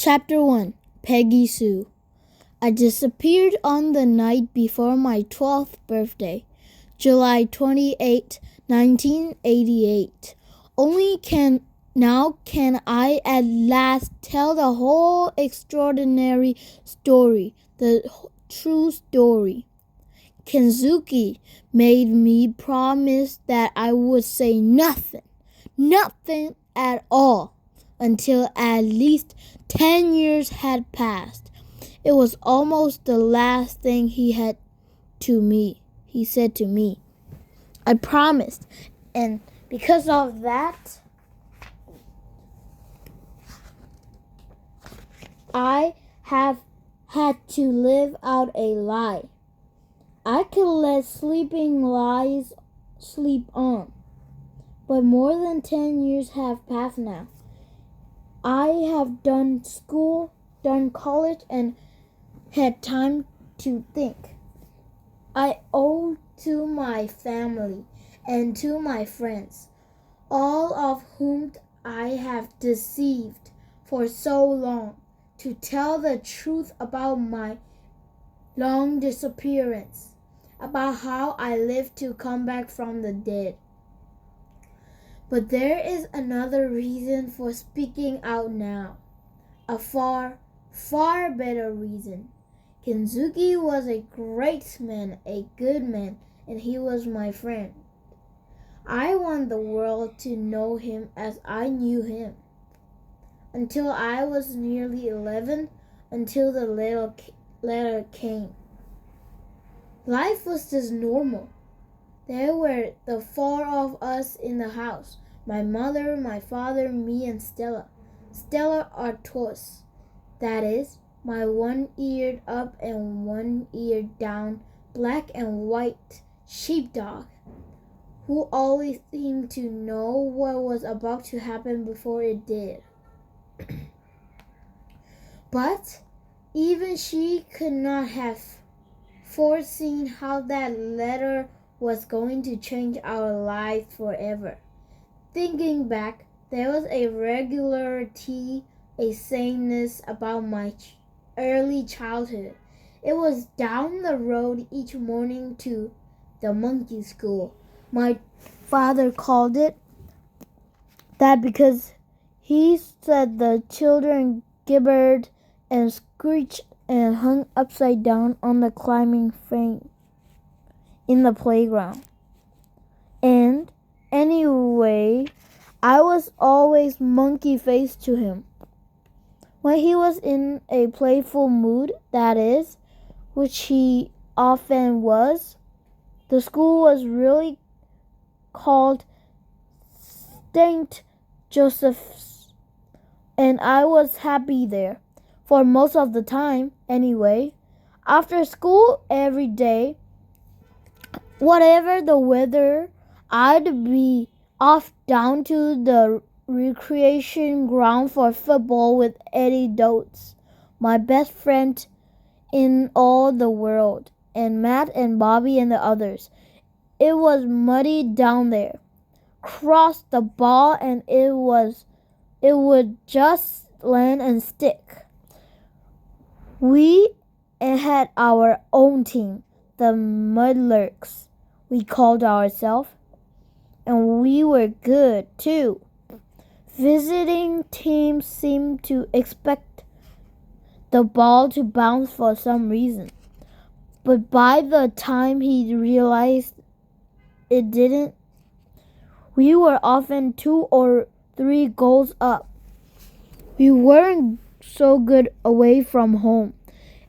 Chapter 1 Peggy Sue. I disappeared on the night before my 12th birthday, July 28, 1988. Now can I at last tell the whole extraordinary story, the true story. Kensuke made me promise that I would say nothing at all, until at least 10 years had passed. It was almost the last thing he said to me. I promised, and because of that, I have had to live out a lie. I could let sleeping lies sleep on, but more than 10 years have passed now. I have done school, done college, and had time to think. I owe to my family and to my friends, all of whom I have deceived for so long, to tell the truth about my long disappearance, about how I lived to come back from the dead. But there is another reason for speaking out now, a far, far better reason. Kensuke was a great man, a good man, and he was my friend. I want the world to know him as I knew him. Until I was nearly 11, until the letter came. Life was just normal. There were the four of us in the house. My mother, my father, me, and Stella. Stella our tortoise. That is, my one-eared up and one-eared down, black and white sheepdog, who always seemed to know what was about to happen before it did. But even she could not have foreseen how that letter was going to change our lives forever. Thinking back, there was a regularity, a sameness about my early childhood. It was down the road each morning to the monkey school. My father called it that because he said the children gibbered and screeched and hung upside down on the climbing frame in the playground. And anyway, I was always monkey-faced to him. When he was in a playful mood, that is, which he often was, the school was really called St. Joseph's, and I was happy there, for most of the time, anyway. After school every day, whatever the weather, I'd be off down to the recreation ground for football with Eddie Dotes, my best friend in all the world, and Matt and Bobby and the others. It was muddy down there. Cross the ball and it would just land and stick. We had our own team, the Mudlarks, we called ourselves, and we were good too. Visiting teams seemed to expect the ball to bounce for some reason, but by the time he realized it didn't, we were often 2 or 3 goals up. We weren't so good away from home.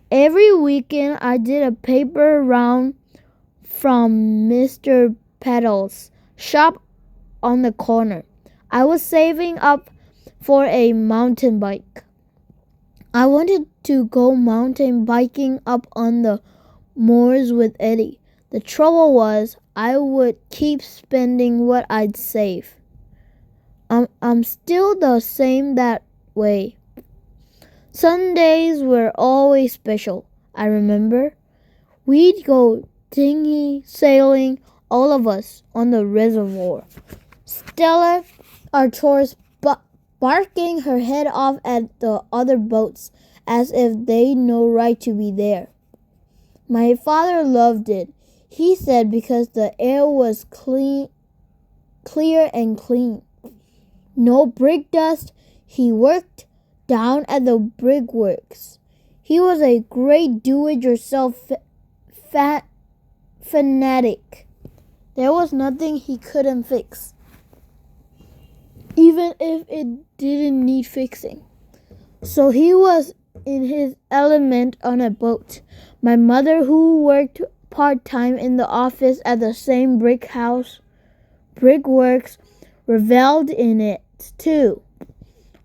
Every weekend I did a paper round from Mr. Peddle's shop on the corner. I was saving up for a mountain bike. I wanted to go mountain biking up on the moors with Eddie. The trouble was I would keep spending what I'd save. I'm still the same that way. Sundays were always special, I remember. We'd go dinghy sailing, all of us, on the reservoir. Stella, our tourist barking her head off at the other boats as if they'd no right to be there. My father loved it, he said, because the air was clear and clean. No brick dust. He worked down at the brickworks. He was a great do-it-yourself fanatic. There was nothing he couldn't fix, even if it didn't need fixing. So he was in his element on a boat. My mother, who worked part-time in the office at the same brickworks, reveled in it too.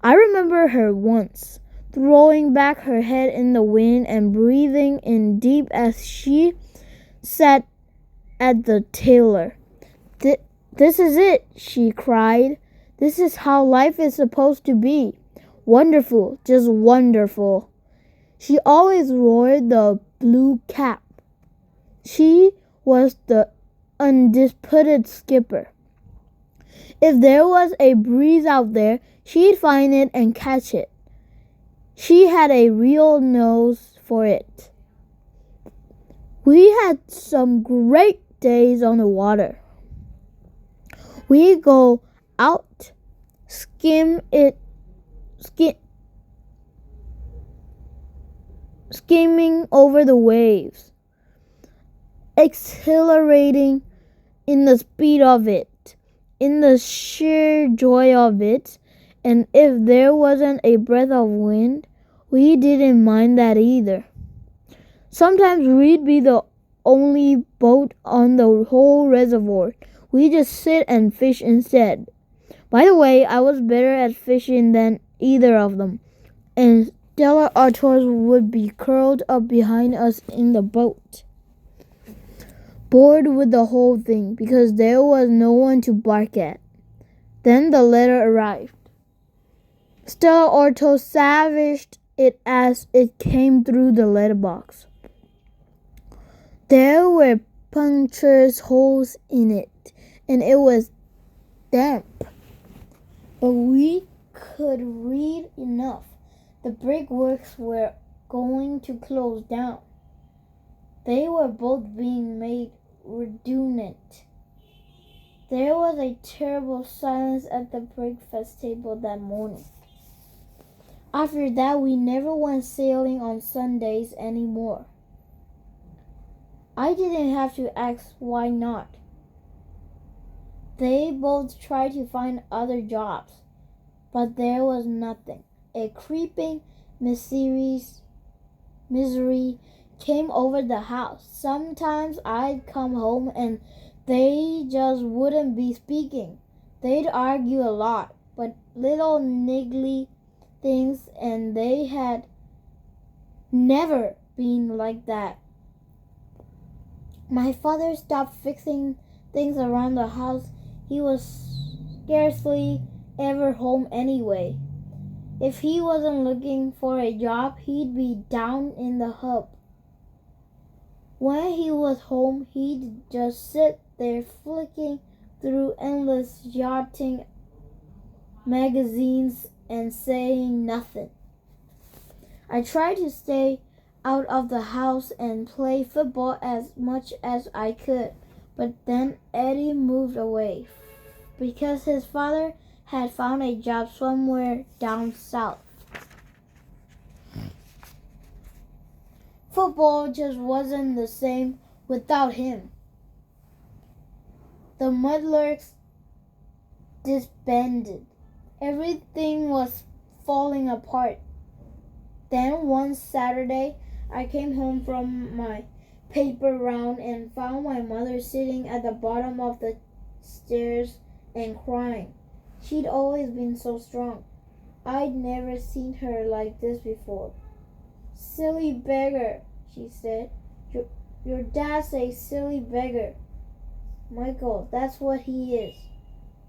I remember her once throwing back her head in the wind and breathing in deep as she sat at the tiller. This is it, she cried. This is how life is supposed to be. Wonderful, just wonderful. She always wore the blue cap. She was the undisputed skipper. If there was a breeze out there, she'd find it and catch it. She had a real nose for it. We had some great days on the water. We'd go out, skimming over the waves, exhilarating in the speed of it, in the sheer joy of it, and if there wasn't a breath of wind, we didn't mind that either. Sometimes we'd be the only boat on the whole reservoir. We just sit and fish instead. By the way, I was better at fishing than either of them, and Stella Artois would be curled up behind us in the boat, bored with the whole thing because there was no one to bark at. Then the letter arrived. Stella Artois savaged it as it came through the letterbox. There were punctured holes in it, and it was damp. But we could read enough. The brickworks were going to close down. They were both being made redundant. There was a terrible silence at the breakfast table that morning. After that, we never went sailing on Sundays anymore. I didn't have to ask why not. They both tried to find other jobs, but there was nothing. A creeping misery came over the house. Sometimes I'd come home and they just wouldn't be speaking. They'd argue a lot, but little niggly things, and they had never been like that. My father stopped fixing things around the house. He was scarcely ever home anyway. If he wasn't looking for a job, he'd be down in the hub. When he was home, he'd just sit there flicking through endless yachting magazines and saying nothing. I tried to stay out of the house and play football as much as I could, but then Eddie moved away because his father had found a job somewhere down south. Football just wasn't the same without him. The Mudlarks disbanded. Everything was falling apart. Then one Saturday, I came home from my paper round and found my mother sitting at the bottom of the stairs and crying. She'd always been so strong. I'd never seen her like this before. "Silly beggar," she said. Your dad's a silly beggar." "Michael, that's what he is."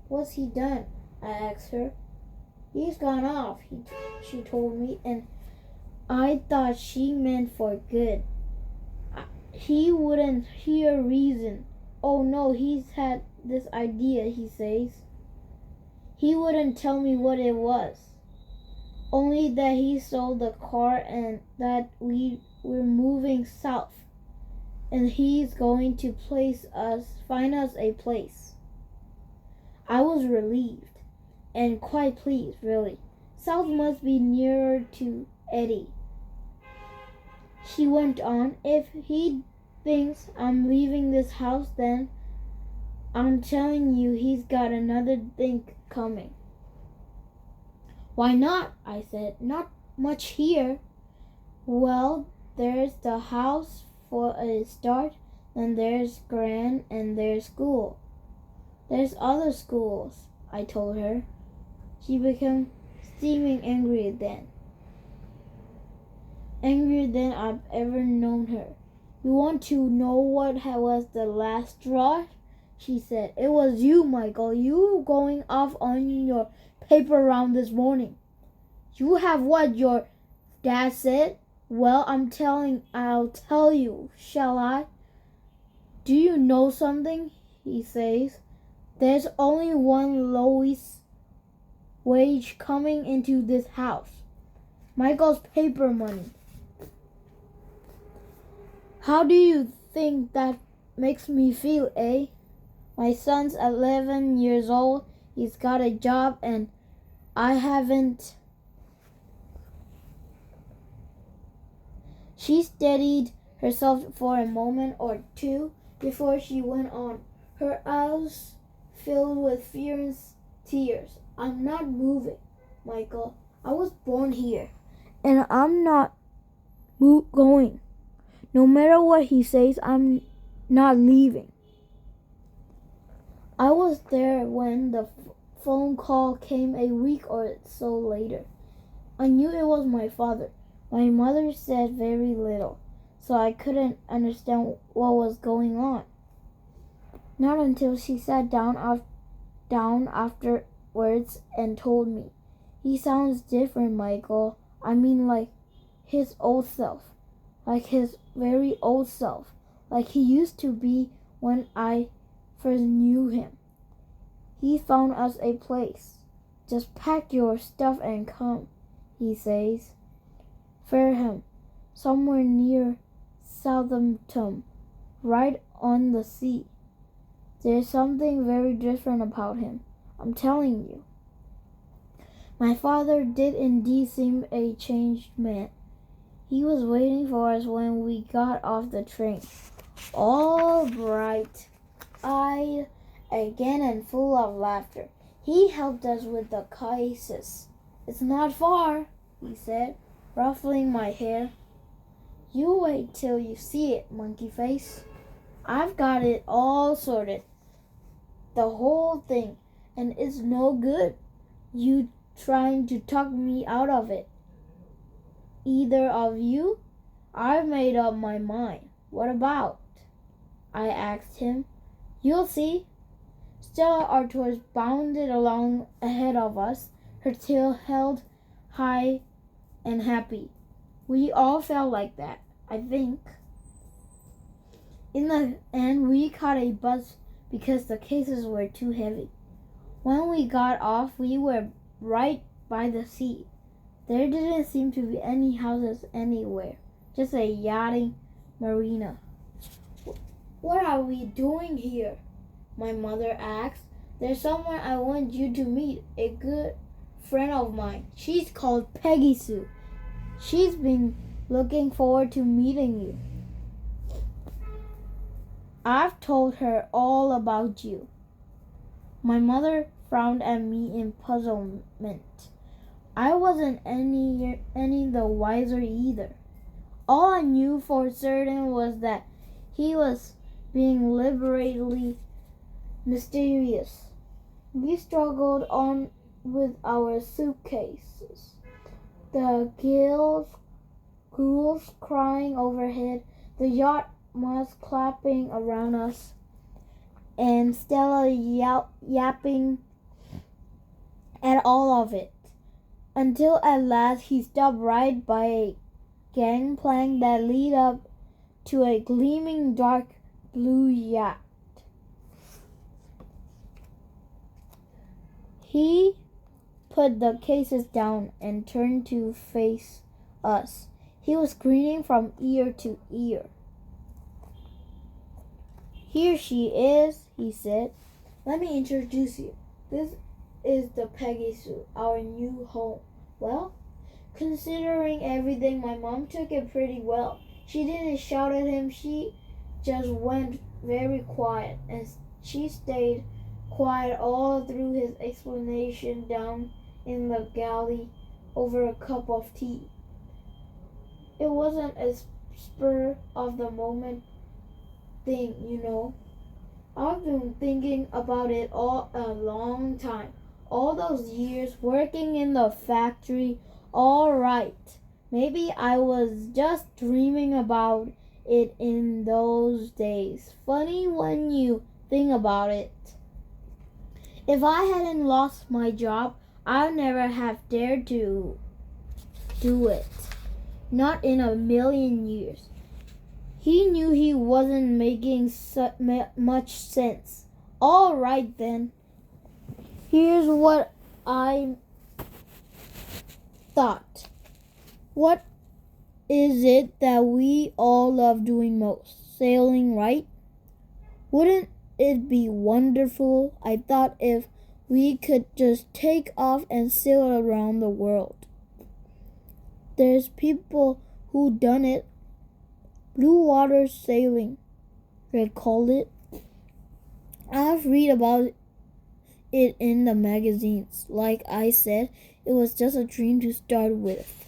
"What's he done?" I asked her. "He's gone off," she told me, and I thought she meant for good. He wouldn't hear reason. "Oh no, he's had this idea," he says. He wouldn't tell me what it was. Only that he sold the car and that we were moving south. And he's going to find us a place. I was relieved and quite pleased, really. South must be nearer to Eddie. She went on, if he thinks I'm leaving this house, then I'm telling you he's got another thing coming. Why not? I said. Not much here. Well, there's the house for a start, then there's Gran and there's school. There's other schools, I told her. She became steaming angry then. Angrier than I've ever known her. You want to know what was the last straw? She said. It was you, Michael. You going off on your paper round this morning. You have what your dad said? Well, I'll tell you, shall I? Do you know something? He says. There's only one lowest wage coming into this house. Michael's paper money. How do you think that makes me feel, eh? My son's 11 years old. He's got a job and I haven't. She steadied herself for a moment or two before she went on, her eyes filled with fear and tears. I'm not moving, Michael. I was born here, and I'm not going. No matter what he says, I'm not leaving. I was there when the phone call came a week or so later. I knew it was my father. My mother said very little, so I couldn't understand what was going on. Not until she sat down afterwards and told me. He sounds different, Michael. I mean like his old self. Like his very old self. Like he used to be when I first knew him. He found us a place. Just pack your stuff and come, he says. Fareham, somewhere near Southampton, right on the sea. There's something very different about him, I'm telling you. My father did indeed seem a changed man. He was waiting for us when we got off the train, all bright-eyed again and full of laughter. He helped us with the cases. It's not far, he said, ruffling my hair. You wait till you see it, monkey face. I've got it all sorted, the whole thing, and it's no good you trying to talk me out of it. Either of you? I've made up my mind. What about? I asked him. You'll see. Stella Artois bounded along ahead of us, her tail held high and happy. We all felt like that, I think. In the end, we caught a bus because the cases were too heavy. When we got off, we were right by the sea. There didn't seem to be any houses anywhere, just a yachting marina. What are we doing here? My mother asked. There's someone I want you to meet, a good friend of mine. She's called Peggy Sue. She's been looking forward to meeting you. I've told her all about you. My mother frowned at me in puzzlement. I wasn't any the wiser either. All I knew for certain was that he was being liberally mysterious. We struggled on with our suitcases. The ghouls crying overhead, the yacht was clapping around us, and Stella yapping at all of it, until at last he stopped right by a gangplank that led up to a gleaming dark blue yacht. He put the cases down and turned to face us. He was grinning from ear to ear. "Here she is," he said. "Let me introduce you. This is the Peggy Sue, our new home." Well, considering everything, my mom took it pretty well. She didn't shout at him. She just went very quiet, and she stayed quiet all through his explanation down in the galley over a cup of tea. It wasn't a spur of the moment thing, you know. I've been thinking about it all a long time. All those years working in the factory, all right. Maybe I was just dreaming about it in those days. Funny when you think about it. If I hadn't lost my job, I'd never have dared to do it. Not in a million years. He knew he wasn't making much sense. All right then. Here's what I thought. What is it that we all love doing most? Sailing, right? Wouldn't it be wonderful? I thought if we could just take off and sail around the world. There's people who done it. Blue water sailing, they call it. I've read about it in the magazines. Like I said, it was just a dream to start with.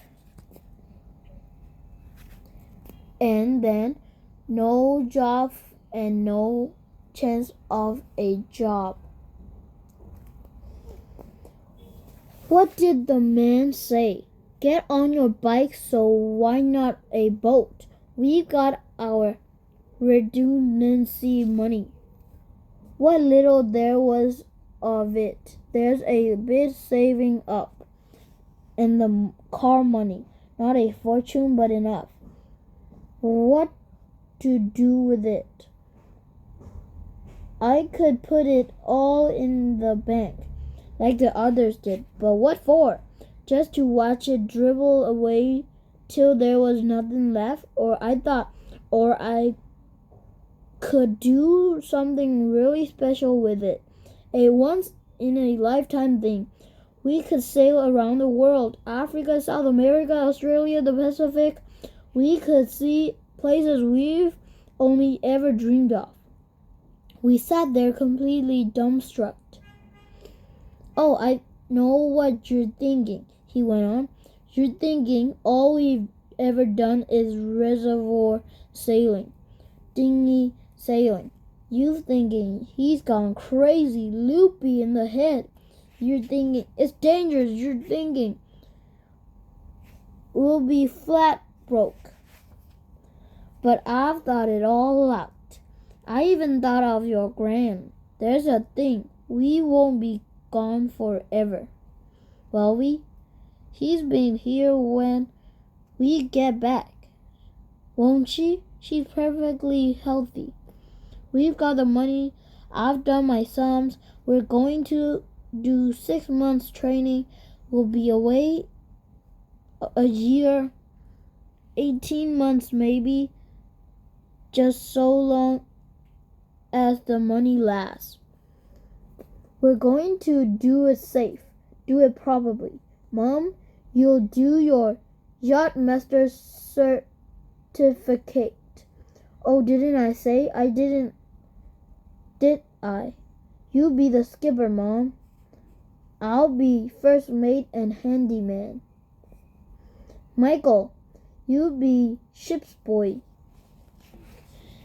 And then no job and no chance of a job. What did the man say? Get on your bike, so why not a boat? We've got our redundancy money. What little there was of it, there's a bit saving up. And the car money. Not a fortune, but enough. What to do with it? I could put it all in the bank, like the others did. But what for? Just to watch it dribble away till there was nothing left? Or I could do something really special with it. A once-in-a-lifetime thing. We could sail around the world. Africa, South America, Australia, the Pacific. We could see places we've only ever dreamed of. We sat there completely dumbstruck. "Oh, I know what you're thinking," he went on. "You're thinking all we've ever done is reservoir sailing, dinghy sailing. You're thinking he's gone crazy, loopy in the head. You're thinking it's dangerous. You're thinking we'll be flat broke. But I've thought it all out. I even thought of your gran. There's a thing. We won't be gone forever. Will we? She's been here when we get back. Won't she? She's perfectly healthy. We've got the money. I've done my sums. We're going to do 6 months training. We'll be away a year, 18 months maybe, just so long as the money lasts. We're going to do it safe, do it properly. Mom, you'll do your yacht master certificate. Oh, didn't I say? I didn't, did I? You be the skipper, Mom. I'll be first mate and handyman. Michael, you be ship's boy.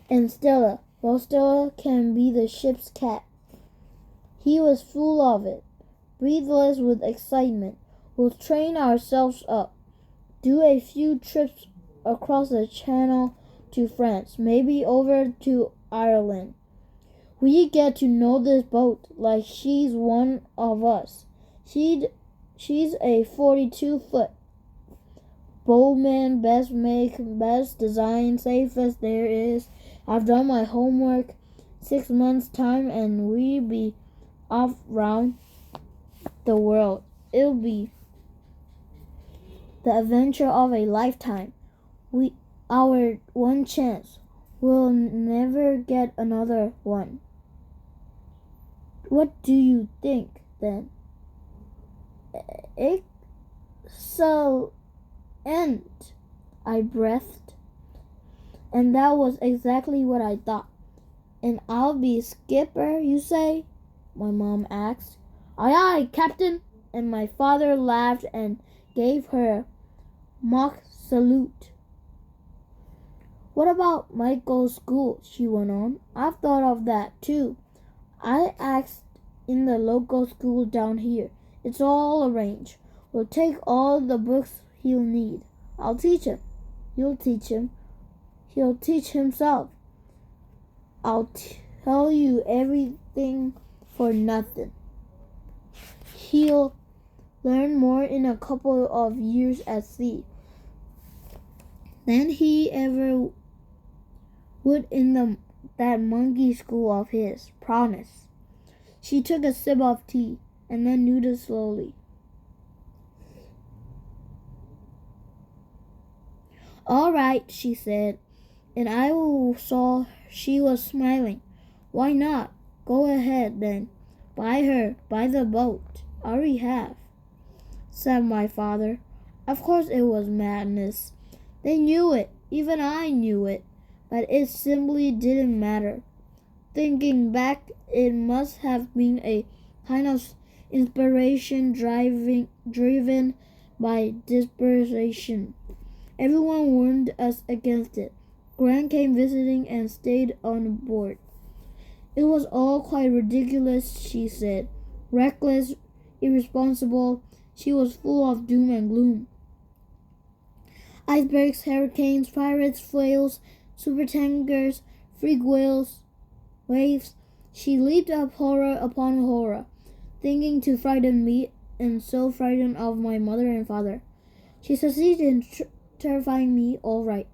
And Stella, well, Stella can be the ship's cat. He was full of it, breathless with excitement. We'll train ourselves up, do a few trips across the channel to France, maybe over to Ireland. We get to know this boat like she's one of us. She's a 42-foot. Bowman, best make, best design, safest there is. I've done my homework. 6 months time and we be off round the world. It'll be the adventure of a lifetime. Our one chance. We'll never get another one. What do you think, then? Excellent, I breathed. And that was exactly what I thought. And I'll be skipper, you say? My mom asked. Aye, aye, Captain. And my father laughed and gave her a mock salute. What about Michael's school? She went on. I've thought of that too. I asked in the local school down here. It's all arranged. We'll take all the books he'll need. I'll teach him. You'll teach him. He'll teach himself. I'll tell you everything for nothing. He'll learn more in a couple of years at sea than he ever would in that monkey school of his. Promise. She took a sip of tea and then nodded slowly. All right, she said, and I saw she was smiling. Why not? Go ahead then. Buy the boat. I already have, said my father. Of course it was madness. They knew it. Even I knew it. But it simply didn't matter. Thinking back, it must have been a kind of inspiration driven by desperation. Everyone warned us against it. Gran came visiting and stayed on board. It was all quite ridiculous, she said. Reckless, irresponsible. She was full of doom and gloom. Icebergs, hurricanes, pirates, whales, supertankers, freak waves. She leaped up horror upon horror, thinking to frighten me, and so frightened of my mother and father. She succeeded in terrifying me, all right,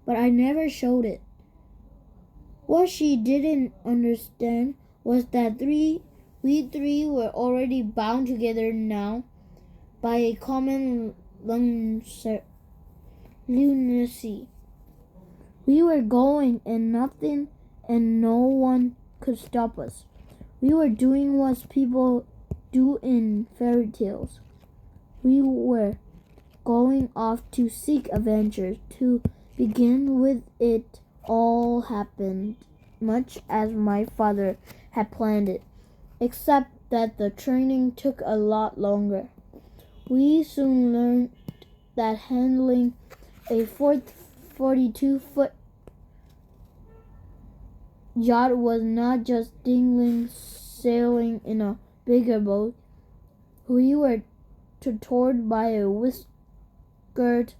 but I never showed it. What she didn't understand was that we three were already bound together now by a common lunacy. We were going, and nothing and no one could stop us. We were doing what people do in fairy tales. We were going off to seek adventures. To begin with, it all happened much as my father had planned it, except that the training took a lot longer. We soon learned that handling a 42-foot yacht was not just dingling sailing in a bigger boat. We were tutored by a whiskered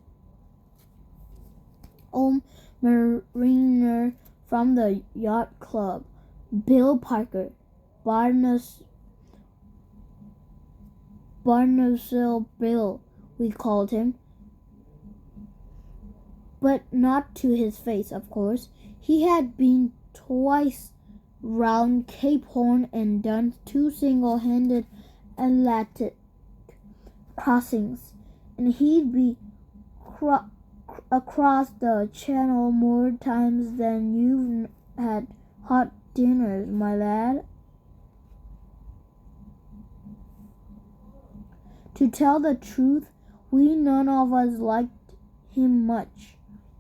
old mariner from the yacht club, Bill Parker, Barnacle Bill, we called him. But not to his face, of course. He had been twice round Cape Horn and done 2 single-handed Atlantic crossings, and he'd be across the channel more times than you've had hot dinners, my lad. To tell the truth, we none of us liked him much.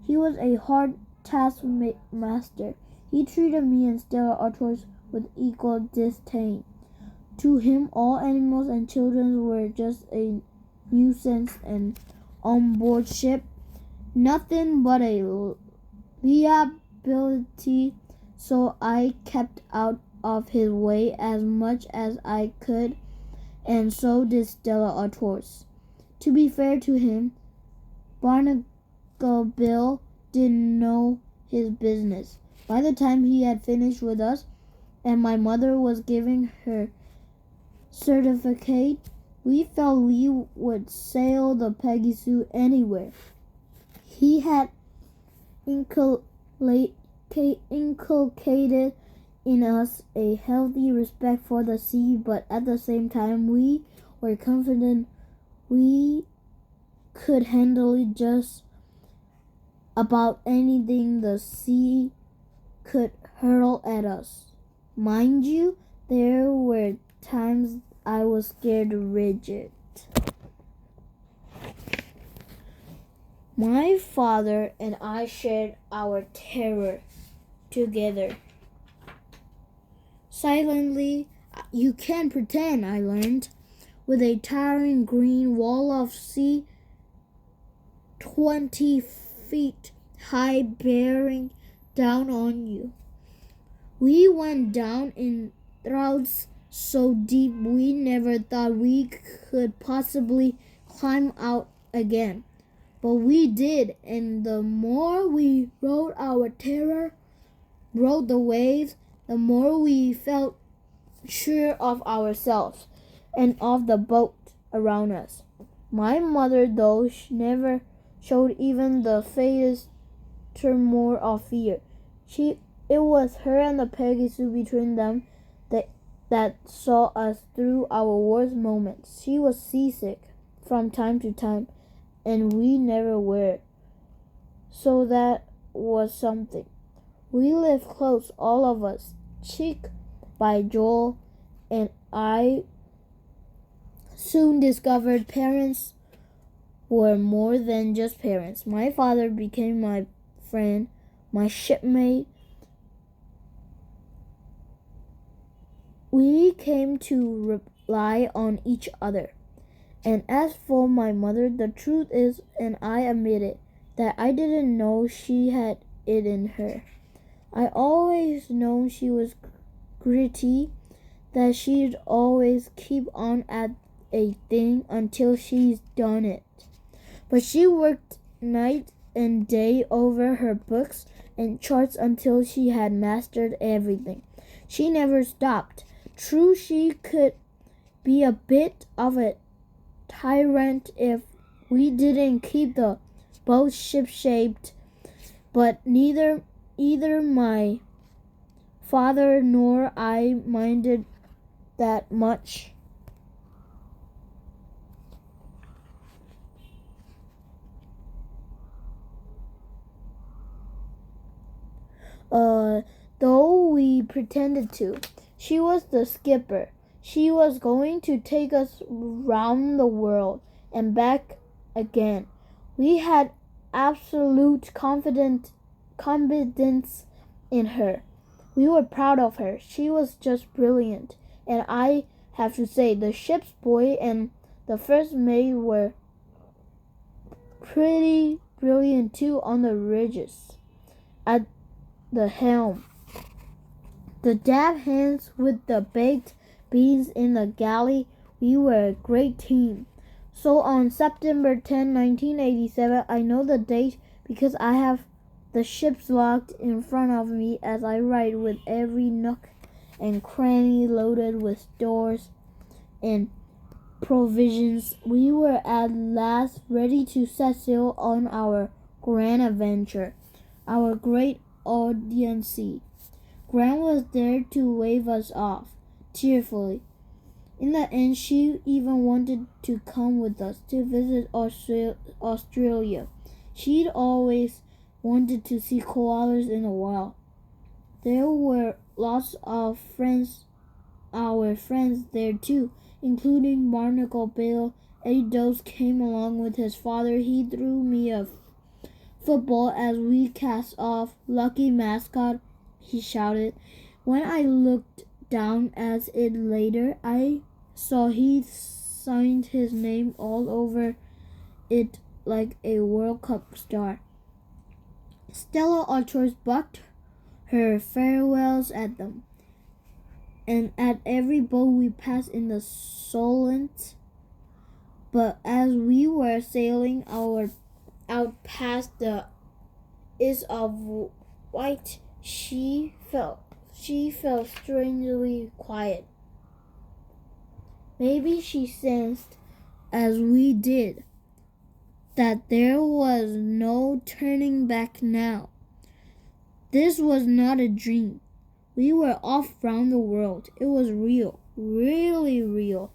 He was a hard taskmaster. He treated me and Stella Artois with equal disdain. To him, all animals and children were just a nuisance, and on board ship, nothing but a liability. So I kept out of his way as much as I could, and so did Stella Artois. To be fair to him, Barnacle Bill didn't know his business. By the time he had finished with us, and my mother was giving her certificate, we felt we would sail the Peggy Sue anywhere. He had inculcated in us a healthy respect for the sea, but at the same time we were confident we could handle it just about anything the sea could hurl at us. Mind you, there were times I was scared rigid. My father and I shared our terror together. Silently, you can't pretend, I learned, with a towering green wall of sea 20 feet high bearing down on you. We went down in draughts so deep we never thought we could possibly climb out again. But we did, and the more we rode the waves, the more we felt sure of ourselves and of the boat around us. My mother, though, never showed even the faintest tremor of fear. It was her and the Peggy Sue between them that saw us through our worst moments. She was seasick from time to time, and we never were. So that was something. We lived close, all of us. Chick by Joel and I soon discovered parents were more than just parents. My father became my friend, my shipmate. We came to rely on each other. And as for my mother, the truth is, and I admit it, that I didn't know she had it in her. I always known she was gritty, that she'd always keep on at a thing until she's done it. But she worked night and day over her books and charts until she had mastered everything. She never stopped. True, she could be a bit of a tyrant if we didn't keep the boat ship-shaped, but either my father nor I minded that much. Though we pretended to. She was the skipper. She was going to take us round the world and back again. We had absolute confidence in her. We were proud of her. She was just brilliant. And I have to say, the ship's boy and the first mate were pretty brilliant too on the ridges. At the helm, the dab hands with the baked beans in the galley, we were a great team. So on September 10, 1987, I know the date because I have the ship's log in front of me as I write, with every nook and cranny loaded with stores and provisions. We were at last ready to set sail on our grand adventure, our great Odyssey. Gran was there to wave us off, cheerfully. In the end, she even wanted to come with us to visit Australia. She'd always wanted to see koalas in the wild. There were lots of our friends there too, including Barnacle Bill. Eddie Dose came along with his father. He threw me a football as we cast off. Lucky mascot, he shouted. When I looked down at it later, I saw he signed his name all over it like a World Cup star. Stella Artois bucked her farewells at them, and at every boat we passed in the Solent. But as we were sailing out past the Isle of Wight, she felt strangely quiet. Maybe she sensed, as we did, that there was no turning back now. This was not a dream. We were off around the world. It was real, really real.